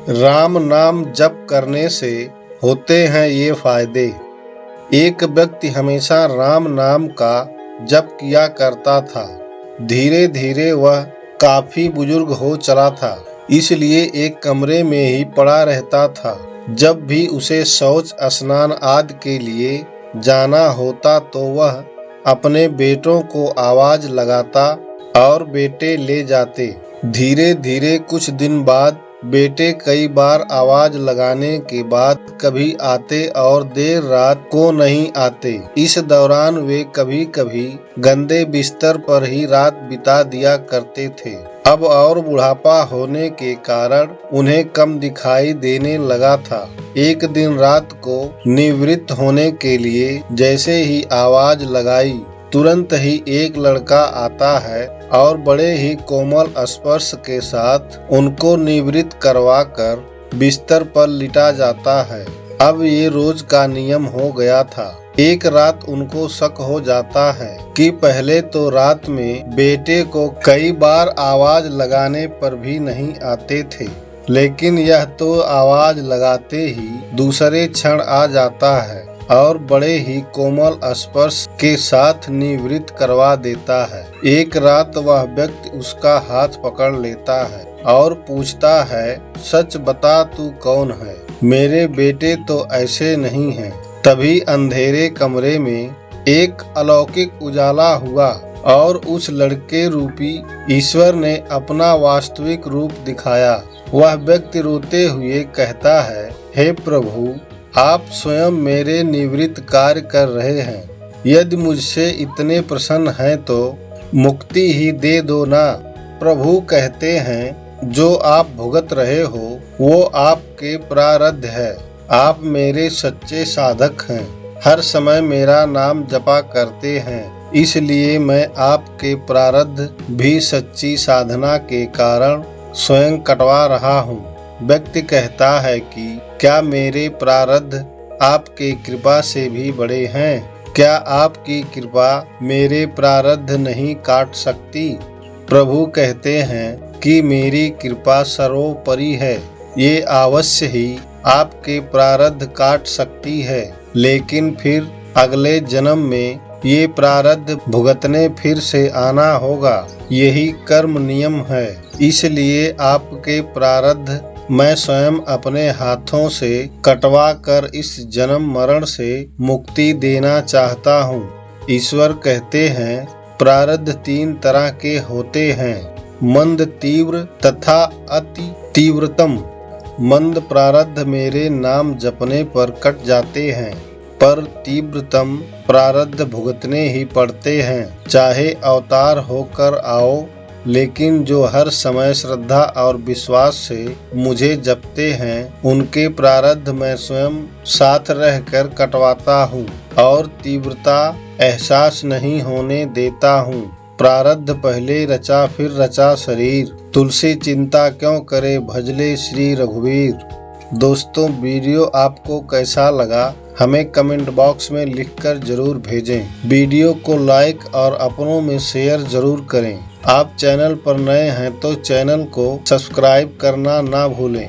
राम नाम जप करने से होते हैं ये फायदे। एक व्यक्ति हमेशा राम नाम का जप किया करता था। धीरे धीरे वह काफी बुजुर्ग हो चला था, इसलिए एक कमरे में ही पड़ा रहता था। जब भी उसे शौच स्नान आदि के लिए जाना होता तो वह अपने बेटों को आवाज लगाता और बेटे ले जाते। धीरे धीरे कुछ दिन बाद बेटे कई बार आवाज लगाने के बाद कभी आते और देर रात को नहीं आते। इस दौरान वे कभी कभी गंदे बिस्तर पर ही रात बिता दिया करते थे। अब और बुढ़ापा होने के कारण उन्हें कम दिखाई देने लगा था। एक दिन रात को निवृत्त होने के लिए जैसे ही आवाज लगाई, तुरंत ही एक लड़का आता है और बड़े ही कोमल स्पर्श के साथ उनको निवृत्त करवाकर बिस्तर पर लिटा जाता है। अब ये रोज का नियम हो गया था। एक रात उनको शक हो जाता है कि पहले तो रात में बेटे को कई बार आवाज लगाने पर भी नहीं आते थे, लेकिन यह तो आवाज लगाते ही दूसरे क्षण आ जाता है और बड़े ही कोमल स्पर्श के साथ निवृत्त करवा देता है। एक रात वह व्यक्ति उसका हाथ पकड़ लेता है और पूछता है, सच बता तू कौन है? मेरे बेटे तो ऐसे नहीं हैं। तभी अंधेरे कमरे में एक अलौकिक उजाला हुआ और उस लड़के रूपी ईश्वर ने अपना वास्तविक रूप दिखाया। वह व्यक्ति रोते हुए कहता है, हे प्रभु, आप स्वयं मेरे निवृत्त कार्य कर रहे हैं। यदि मुझसे इतने प्रसन्न हैं तो मुक्ति ही दे दो ना। प्रभु कहते हैं, जो आप भुगत रहे हो वो आपके प्रारब्ध है। आप मेरे सच्चे साधक हैं, हर समय मेरा नाम जपा करते हैं, इसलिए मैं आपके प्रारब्ध भी सच्ची साधना के कारण स्वयं कटवा रहा हूँ। व्यक्ति कहता है कि क्या मेरे प्रारब्ध आपके कृपा से भी बड़े हैं? क्या आपकी कृपा मेरे प्रारब्ध नहीं काट सकती? प्रभु कहते हैं कि मेरी कृपा सर्वोपरि है, ये अवश्य ही आपके प्रारब्ध काट सकती है, लेकिन फिर अगले जन्म में ये प्रारब्ध भुगतने फिर से आना होगा। यही कर्म नियम है, इसलिए आपके प्रारब्ध मैं स्वयं अपने हाथों से कटवा कर इस जन्म मरण से मुक्ति देना चाहता हूँ। ईश्वर कहते हैं, प्रारब्ध 3 तरह के होते हैं, मंद, तीव्र तथा अति तीव्रतम। मंद प्रारब्ध मेरे नाम जपने पर कट जाते हैं, पर तीव्रतम प्रारब्ध भुगतने ही पड़ते हैं, चाहे अवतार होकर आओ। लेकिन जो हर समय श्रद्धा और विश्वास से मुझे जपते हैं, उनके प्रारब्ध मैं स्वयं साथ रहकर कटवाता हूँ और तीव्रता एहसास नहीं होने देता हूँ। प्रारब्ध पहले रचा फिर रचा शरीर, तुलसी चिंता क्यों करे भजले श्री रघुवीर। दोस्तों, वीडियो आपको कैसा लगा हमें कमेंट बॉक्स में लिखकर जरूर भेजें। वीडियो को लाइक और अपनों में शेयर जरूर करें। आप चैनल पर नए हैं तो चैनल को सब्सक्राइब करना ना भूलें।